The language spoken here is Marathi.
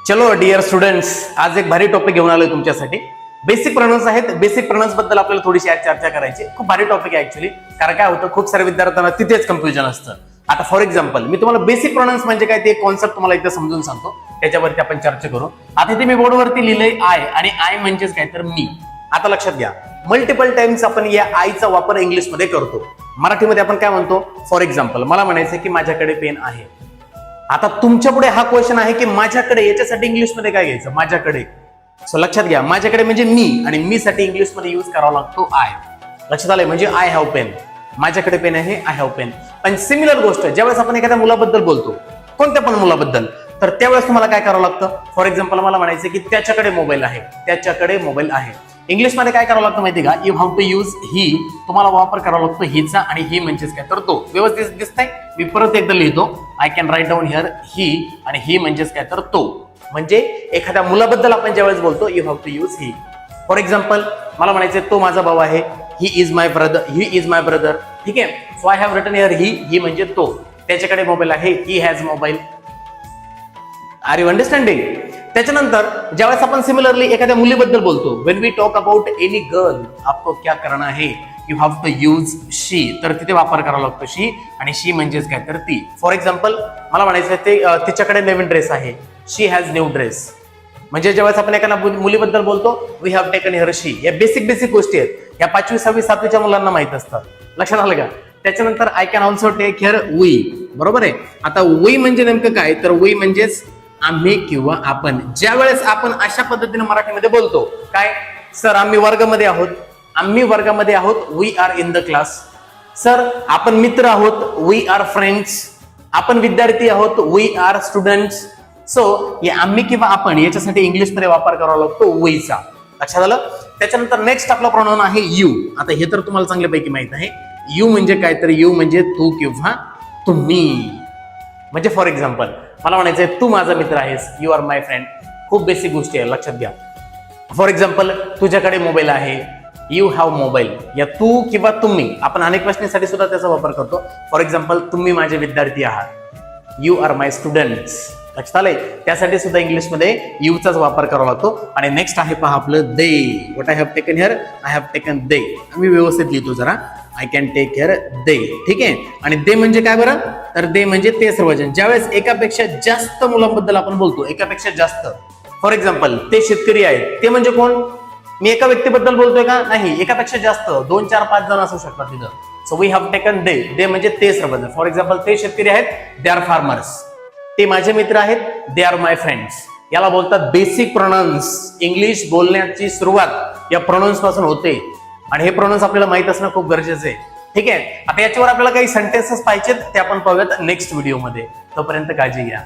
चलो डिअर स्टुडंट्स, आज एक भारी टॉपिक घेऊन आलोय तुमच्यासाठी. बेसिक प्रोनाउन्स आहेत. बेसिक प्रोनाउन्स बद्दल आपल्याला थोडीशी आज चर्चा करायची. खूप भारी टॉपिक आहे ऍक्च्युली. कारण काय होतं, खूप साऱ्या विद्यार्थ्यांना तिथेच कन्फ्युजन असतं. आता फॉर एक्झाम्पल मी तुम्हाला बेसिक प्रोनाउन्स म्हणजे काय ते कॉन्सेप्ट तुम्हाला एकदा समजून सांगतो, त्याच्यावरती आपण चर्चा करू. आता इथे मी बोर्डवरती लिहिलंय आय, आणि आय म्हणजेच काय तर मी. आता लक्षात घ्या, मल्टिपल टाइम्स आपण या आयचा वापर इंग्लिशमध्ये करतो. मराठीमध्ये आपण काय म्हणतो, फॉर एक्झाम्पल मला म्हणायचं की माझ्याकडे पेन आहे. आता तुमच्या पुढे हा क्वेश्चन आहे की माझ्याकडे याच्यासाठी इंग्लिशमध्ये काय घ्यायचं, माझ्याकडे. सो लक्षात घ्या, माझ्याकडे म्हणजे मी, आणि मी साठी इंग्लिशमध्ये यूज करावा लागतो आय. लक्षात आलंय, म्हणजे आय हॅव पेन. माझ्याकडे पेन आहे, आय हॅव पेन. पण सिमिलर गोष्ट ज्यावेळेस आपण एखाद्या मुलाबद्दल बोलतो, कोणत्या पण मुलाबद्दल, तर त्यावेळेस तुम्हाला काय करावं लागतं. फॉर एक्झाम्पल मला म्हणायचं की त्याच्याकडे मोबाईल आहे, त्याच्याकडे मोबाईल आहे. इंग्लिशमध्ये काय करावं लागतं माहिती का, यू हॅव टू यूज ही. तुम्हाला वापर करावा लागतो हिचा, आणि ही म्हणजेच काय तर तो. व्यवस्थित दिसतंय, मी परत एकदा लिहितो. I can write down here he, आणि ही म्हणजेच काय तर तो. म्हणजे एखाद्या मुलाबद्दल आपण ज्यावेळेस बोलतो, you have to use he. For example मला म्हणायचं तो माझा भाऊ आहे, he is my brother, he is my brother. ठीक आहे. So I have written here he म्हणजे तो. त्याच्याकडे मोबाईल आहे, he has mobile. Are you understanding? त्याच्यानंतर ज्यावेळेस आपण सिमिलरली एखाद्या मुलीबद्दल बोलतो, when we talk about any girl, आपको क्या करना है, you have to use she. तर तिथे वापर करावा लागतो शी, आणि शी म्हणजेच काय तर ती. फॉर एक्झाम्पल मला म्हणायचं ते तिच्याकडे नवीन ड्रेस आहे, शी हॅज न्यू ड्रेस. म्हणजे ज्यावेळेस आपण एखाद्या मुलीबद्दल बोलतो, वी हॅव टेकन हिअर शी. या बेसिक गोष्टी आहेत, या 5वी 6वी 7वीच्या मुलांना माहित असतात. लक्षात आलं का? त्याच्यानंतर I can also take here V. बरोबर आहे. आता वी म्हणजे नेमकं काय, तर वी म्हणजेच आम्ही किंवा आपण. ज्या वेळेस आपण अशा पद्धतीने मराठीमध्ये बोलतो, काय सर आम्ही वर्गामध्ये आहोत, आम्ही वर्गामध्ये आहोत, we are in the class. Sir आपण मित्र आहोत, वी आर फ्रेंड्स. आपण विद्यार्थी आहोत, वी आर स्टुडंट्स. सो या आम्ही किंवा आपण याच्यासाठी इंग्लिशमध्ये वापर करावा लागतो वीचा. लक्षात आलं? त्याच्यानंतर नेक्स्ट आपला प्रोनाउन आहे यू. आता हे तर तुम्हाला चांगल्यापैकी माहित आहे. यू म्हणजे काय, तर यू म्हणजे तू किंवा तुम्ही. म्हणजे फॉर एक्झाम्पल मला म्हणायचंय तू माझा मित्र आहेस, यू आर माय फ्रेंड. खूप बेसिक गोष्टी आहे, लक्षात घ्या. फॉर एक्झाम्पल तुझ्याकडे मोबाईल आहे, यू हॅव मोबाईल. या तू किंवा तुम्ही आपण अनेक प्रश्नांसाठी सुद्धा त्याचा वापर करतो. फॉर एक्झाम्पल तुम्ही माझे विद्यार्थी आहात, यू आर माय स्टुडंट्स. लक्षात आलंय? त्यासाठी सुद्धा इंग्लिशमध्ये यूचाच वापर करावा लागतो. आणि नेक्स्ट आहे पहा आपलं they. What I have taken here, I have taken they. मी व्यवस्थित लिहितो जरा, I can take here they. ठीक आहे. आणि दे म्हणजे काय बरं, तर दे म्हणजे ते सर्वजण. ज्यावेळेस एकापेक्षा जास्त मुलांबद्दल आपण बोलतो, एकापेक्षा जास्त. फॉर एक्झाम्पल ते शेतकरी आहेत, ते म्हणजे कोण, मी एका व्यक्तीबद्दल बोलतोय का, नाही, एकापेक्षा जास्त 2 4 5 जण असू शकतात तिथं. सो वी हॅव टेकन दे. दे म्हणजे ते सर्वजण. फॉर एक्झाम्पल ते शेतकरी आहेत, दे आर फार्मर्स. ते माझे मित्र आहेत, दे आर माय फ्रेंड्स. याला बोलतात बेसिक प्रोनाउन्स. इंग्लिश बोलण्याची सुरुवात या प्रोनाउन्स पासून होते, आणि हे प्रोनाउन्स आपल्याला माहित असणं खूप गरजेचं आहे. ठीक आहे. आता याच्यावर आपल्याला काही सेंटेन्सेस पाहिजेत, ते आपण पाहूयात नेक्स्ट व्हिडिओमध्ये. तोपर्यंत काळजी घ्या.